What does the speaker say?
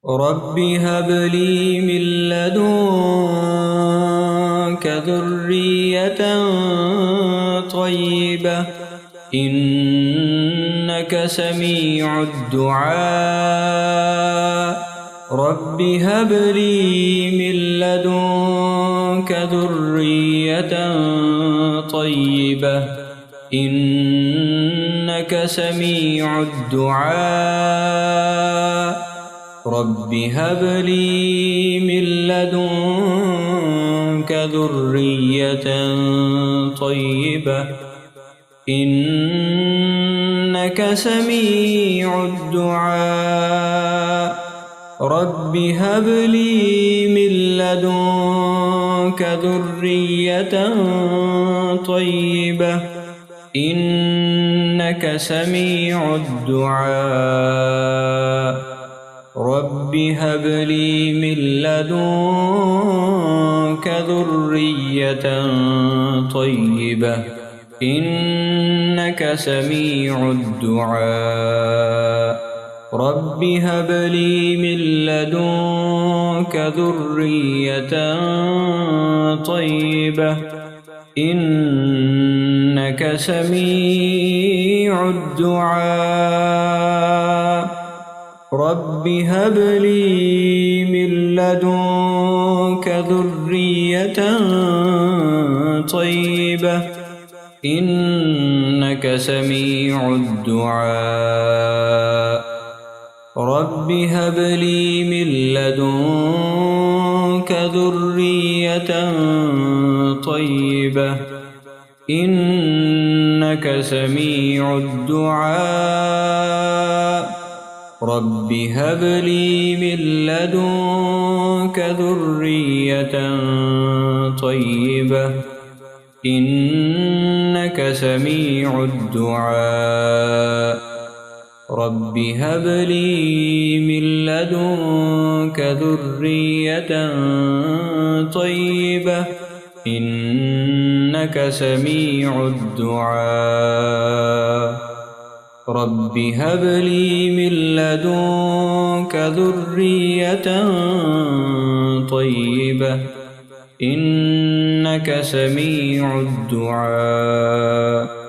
رب هب لي من لدنك ذرية طيبة إنك سميع الدعاء رب هب لي من لدنك ذرية طيبة إنك سميع الدعاء رب هب لي من لدنك ذرية طيبة إنك سميع الدعاء رب هب لي من لدنك ذرية طيبة إنك سميع الدعاء رب هب لي من لدنك ذرية طيبة إنك سميع الدعاء رب هب لي من لدنك ذرية طيبة إنك سميع الدعاء رب هب لي من لدنك ذرية طيبة إنك سميع الدعاء رب هب لي من لدنك ذرية طيبة إنك سميع الدعاء رب هب لي من لدنك ذرية طيبة إنك سميع الدعاء رب هب لي من لدنك ذرية طيبة إنك سميع الدعاء رب هب لي من لدنك ذرية طيبة إنك سميع الدعاء